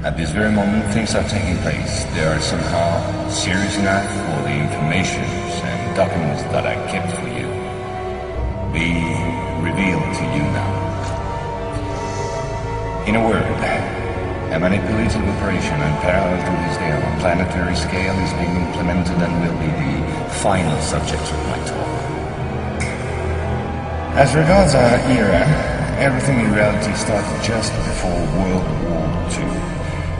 At this very moment, things are taking place. They are somehow serious enough for the informations and documents that I kept for you be revealed to you now. In a word, a manipulative operation unparalleled to this day on a planetary scale is being implemented and will be the final subject of my talk. As regards our era, everything in reality started just before World War II.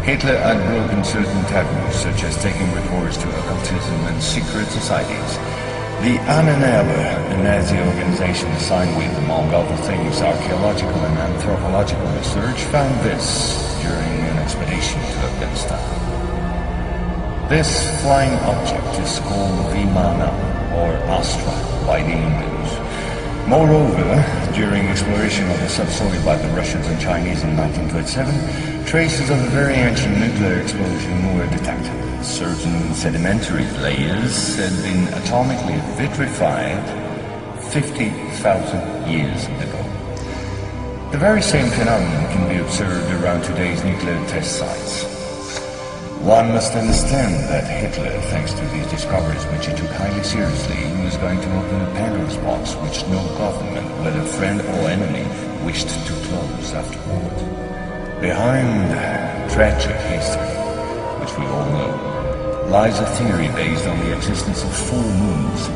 Hitler had broken certain taboos, such as taking recourse to occultism and secret societies. The Ahnenerbe, a Nazi organization assigned with, among other things, archaeological and anthropological research, found this during an expedition to Afghanistan. This flying object is called Vimana, or Astra, by the Indians. Moreover, during exploration of the subsoil by the Russians and Chinese in 1927, traces of a very ancient nuclear explosion were detected. Certain sedimentary layers had been atomically vitrified 50,000 years ago. The very same phenomenon can be observed around today's nuclear test sites. One must understand that Hitler, thanks to these discoveries which he took highly seriously, was going to open a Pandora's box which no government, whether friend or enemy, wished to close afterward. Behind tragic history, which we all know, lies a theory based on the existence of full moons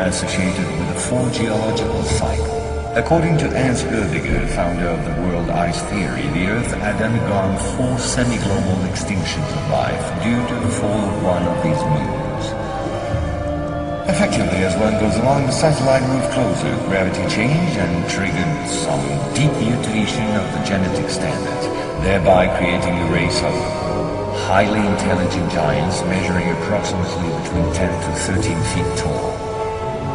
associated with a full geological cycle. According to Hans Oerdiger, founder of the world ice theory, the Earth had undergone 4 semi-global extinctions of life due to the fall of one of these moons. Effectively, as one goes along, the satellite moved closer, gravity changed and triggered some deep mutation of the genetic standard, thereby creating a race of highly intelligent giants measuring approximately between 10 to 13 feet tall.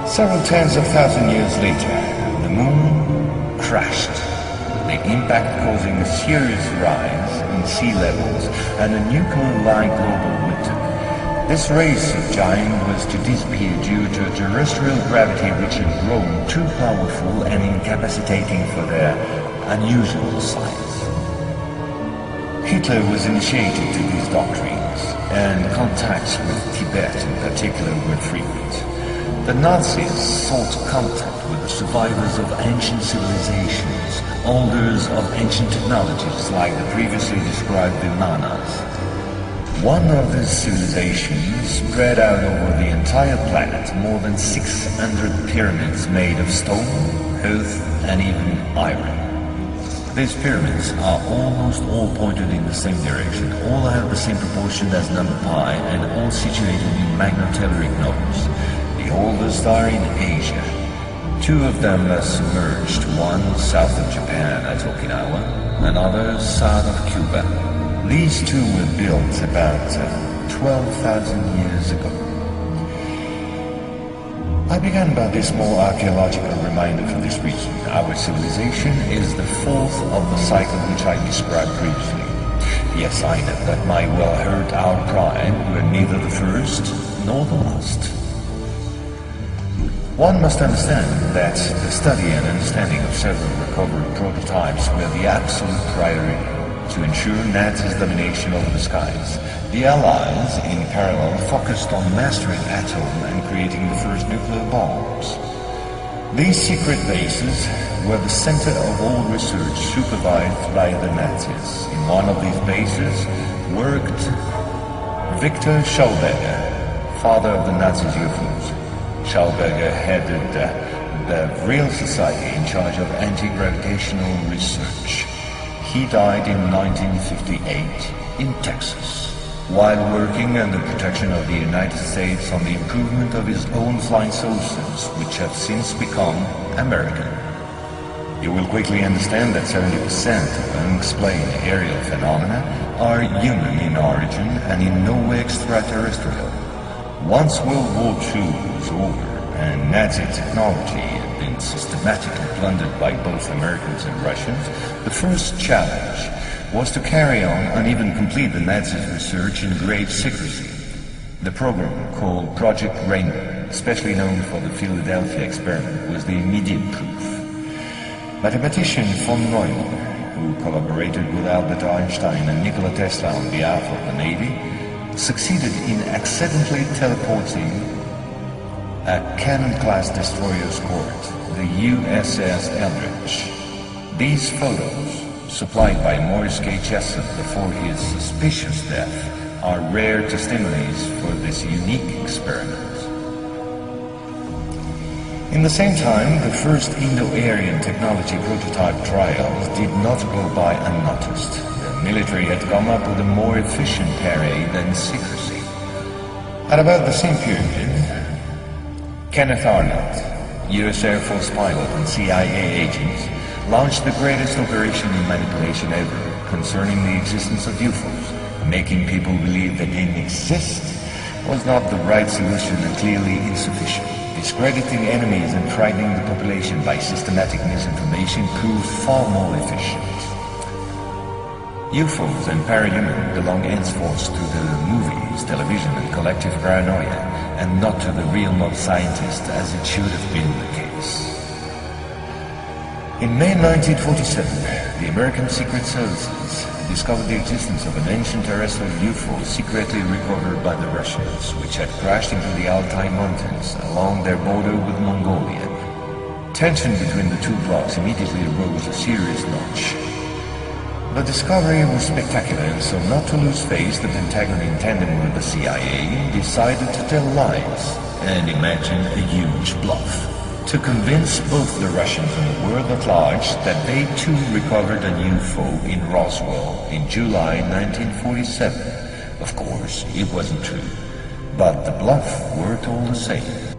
Several tens of thousands of years later, the moon crashed, the impact causing a serious rise in sea levels and a nuclear-like global winter. This race of giants was to disappear due to terrestrial gravity which had grown too powerful and incapacitating for their unusual size. Hitler was initiated to these doctrines, and contacts with Tibet in particular were frequent. The Nazis sought contact with the survivors of ancient civilizations, holders of ancient technologies like the previously described Vimanas. One of these civilizations spread out over the entire planet more than 600 pyramids made of stone, earth, and even iron. These pyramids are almost all pointed in the same direction, all have the same proportion as number pi, and all situated in magnetotelluric nodes. The oldest are in Asia. 2 of them are submerged, one south of Japan at Okinawa, another south of Cuba. These 2 were built about 12,000 years ago. I began by this small archaeological reminder for this reason. Our civilization is the 4th of the cycle which I described previously. Yes, I know that might well hurt our pride. We're neither the first nor the last. One must understand that the study and understanding of several recovered prototypes were the absolute priority to ensure Nazis' domination over the skies. The Allies, in parallel, focused on mastering atom and creating the first nuclear bombs. These secret bases were the center of all research supervised by the Nazis. In one of these bases worked Victor Schauberger, father of the Nazi UFOs. Schauberger headed the Real Society in charge of anti-gravitational research. He died in 1958 in Texas, while working under protection of the United States on the improvement of his own flying saucers, which have since become American. You will quickly understand that 70% of unexplained aerial phenomena are human in origin and in no way extraterrestrial. Once World War II was over and Nazi technology had been systematically plundered by both Americans and Russians, the first challenge was to carry on and even complete the Nazis' research in great secrecy. The program, called Project Rainbow, especially known for the Philadelphia experiment, was the immediate proof. Mathematician von Neumann who collaborated with Albert Einstein and Nikola Tesla on behalf of the Navy, succeeded in accidentally teleporting a Cannon-class destroyer escort, the USS Eldridge. These photos, supplied by Morris K. Jessup before his suspicious death, are rare testimonies for this unique experiment. In the same time, the first Indo-Aryan technology prototype trials did not go by unnoticed. The military had come up with a more efficient parry than secrecy. At about the same period, Kenneth Arnold, US Air Force pilot and CIA agent, launched the greatest operation in manipulation ever concerning the existence of UFOs. Making people believe they didn't exist was not the right solution and clearly insufficient. Discrediting enemies and frightening the population by systematic misinformation proved far more efficient. UFOs and parahuman belong henceforth to the movies, television, and collective paranoia, and not to the real mod scientists as it should have been the case. In May 1947, the American Secret Services discovered the existence of an ancient terrestrial UFO secretly recovered by the Russians, which had crashed into the Altai Mountains along their border with Mongolia. Tension between the two blocs immediately arose a serious notch. The discovery was spectacular, and so not to lose face, the Pentagon, in tandem with the CIA, decided to tell lies and imagine a huge bluff, to convince both the Russians and the world at large that they too recovered a UFO in Roswell in July 1947. Of course, it wasn't true, but the bluff worked all the same.